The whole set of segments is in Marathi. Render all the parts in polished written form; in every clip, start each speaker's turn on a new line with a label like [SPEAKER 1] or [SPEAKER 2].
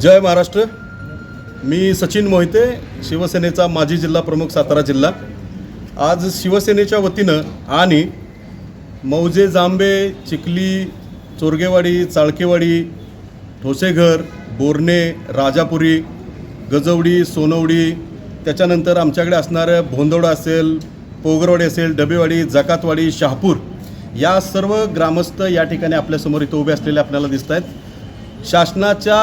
[SPEAKER 1] जय महाराष्ट्र। मी सचिन मोहिते, शिवसेनेचा माजी जिल्हा प्रमुख सातारा जिल्हा। आज शिवसेनेच्या वतीनं आणि मौजे, जांबे, चिखली, चोरगेवाडी, चाळकेवाडी, ठोसेघर, बोरणे, राजापुरी, गजवडी, सोनवडी, त्याच्यानंतर आमच्याकडे असणारं भोंदवडा असेल, पोगरवाडी असेल, डबेवाडी, जकातवाडी, शहापूर, या सर्व ग्रामस्थ या ठिकाणी आपल्यासमोर इथं उभे असलेले आपल्याला दिसत आहेत। शासनाच्या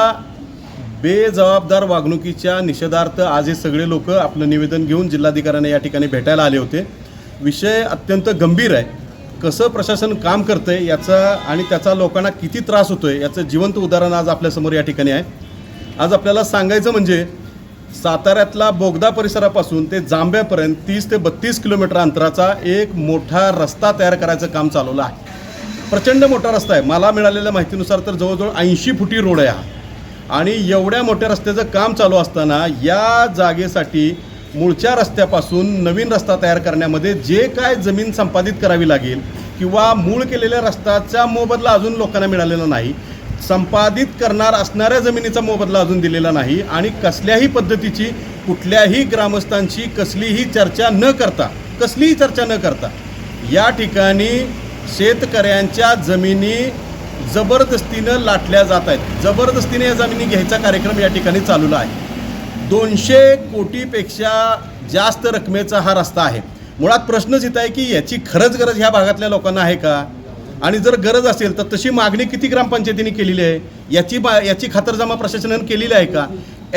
[SPEAKER 1] बेजबाबदार वागणुकीच्या निषेधार्थ आज हे सगळे लोक आपलं निवेदन घेऊन जिल्हाधिकाऱ्यांना या ठिकाणी भेटायला आले होते। विषय अत्यंत गंभीर आहे। कसं प्रशासन काम करतंय याचा आणि त्याचा लोकांना किती त्रास होतोय याचं जिवंत उदाहरण आज आपल्यासमोर या ठिकाणी आहे। आज आपल्याला सांगायचं म्हणजे साताऱ्यातला बोगदा परिसरापासून ते जांब्यापर्यंत 30 ते 32 किलोमीटर अंतराचा एक मोठा रस्ता तयार करायचं काम चालवलं आहे। प्रचंड मोठा रस्ता आहे। मला मिळालेल्या माहितीनुसार तर जवळजवळ 80 फुटी रोड आहे हा। आणि एवढ्या मोठ्या रस्त्याचं काम चालू असताना या जागेसाठी मूळच्या रस्त्यापासून नवीन रस्ता तयार करण्यामध्ये जे काय जमीन संपादित करावी लागेल किंवा मूळ केलेल्या रस्त्याचा मोबदला अजून लोकांना मिळालेला नाही, संपादित करणार असणाऱ्या जमिनीचा मोबदला अजून दिलेला नाही आणि कसल्याही पद्धतीची कुठल्याही ग्रामस्थांची कसलीही चर्चा न करता या ठिकाणी शेतकऱ्यांच्या जमिनी जबरदस्तीनं लाटल्या जात आहेत। जबरदस्तीने या जमिनी घ्यायचा कार्यक्रम या ठिकाणी चालूला आहे। 200 कोटीपेक्षा जास्त रकमेचा हा रस्ता आहे। मुळात प्रश्नच इथं आहे की याची खरंच गरज ह्या भागातल्या लोकांना आहे का? आणि जर गरज असेल तर तशी मागणी किती ग्रामपंचायतींनी केलेली आहे? याची खातरजमा प्रशासनाने केलेली आहे का?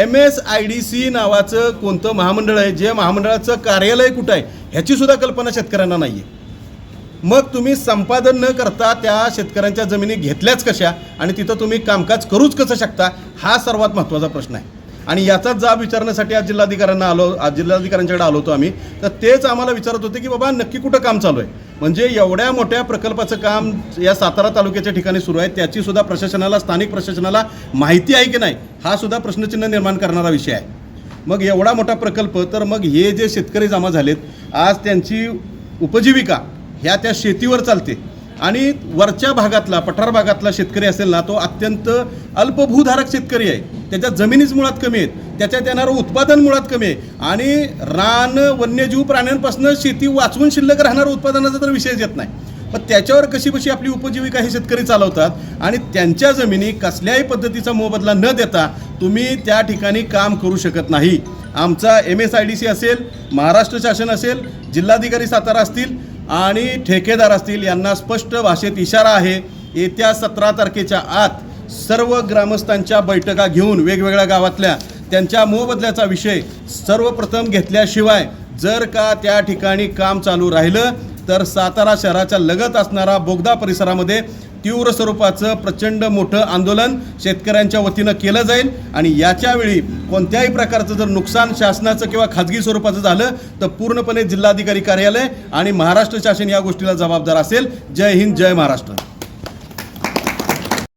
[SPEAKER 1] MSIDC नावाचं कोणतं महामंडळ आहे, जे महामंडळाचं कार्यालय कुठं आहे ह्याची सुद्धा कल्पना शेतकऱ्यांना नाही आहे। मग तुम्ही संपादन न करता त्या शेतकऱ्यांच्या जमिनी घेतल्याच कशा आणि तिथं तुम्ही कामकाज करूच कसं शकता, हा सर्वात महत्त्वाचा प्रश्न आहे। आणि याचाच जाब विचारण्यासाठी आज जिल्हाधिकाऱ्यांच्याकडे आलो होतो आम्ही। तर तेच आम्हाला विचारत होते की बाबा नक्की कुठं काम चालू आहे, म्हणजे एवढ्या मोठ्या प्रकल्पाचं काम या सातारा तालुक्याच्या ठिकाणी सुरू आहे, त्याची सुद्धा प्रशासनाला, स्थानिक प्रशासनाला माहिती आहे की नाही, हा सुद्धा प्रश्नचिन्ह निर्माण करणारा विषय आहे। मग एवढा मोठा प्रकल्प, तर मग हे जे शेतकरी जमा झालेत आज त्यांची उपजीविका ह्या त्या शेतीवर चालते आणि वरच्या भागातला, पठार भागातला शेतकरी असेल ना, तो अत्यंत अल्पभूधारक शेतकरी आहे। त्याच्या जमिनीच मुळात कमी आहेत, त्याच्यात येणारं उत्पादन मुळात कमी आहे आणि रान, वन्यजीव प्राण्यांपासून शेती वाचवून शिल्लक राहणारं उत्पादनाचा तर विषयच येत नाही। पण त्याच्यावर कशी आपली उपजीविका हे शेतकरी चालवतात आणि त्यांच्या जमिनी कसल्याही पद्धतीचा मोबदला न देता तुम्ही त्या ठिकाणी काम करू शकत नाही। आमचा MSIDC असेल, महाराष्ट्र शासन असेल, जिल्हाधिकारी सातारा असतील आणि ठेकेदार असतील, यांना स्पष्ट भाषेत इशारा आहे, येत्या 17 तारखेच्या आत सर्व ग्रामस्थांच्या बैठका घेऊन वेगवेगळ्या गावातल्या त्यांच्या मोबदल्याचा विषय सर्वप्रथम घेतल्याशिवाय जर का त्या ठिकाणी काम चालू राहिलं तर सातारा शहराच्या लगत असणारा बोगदा परिसरामध्ये तीव्र स्वरूपाचं प्रचंड मोठं आंदोलन शेतकऱ्यांच्या वतीनं केलं जाईल। आणि याच्यावेळी कोणत्याही प्रकारचं जर नुकसान शासनाचं किंवा खाजगी स्वरूपाचं झालं तर पूर्णपणे जिल्हाधिकारी कार्यालय आणि महाराष्ट्र शासन या गोष्टीला जबाबदार असेल। जय हिंद, जय महाराष्ट्र।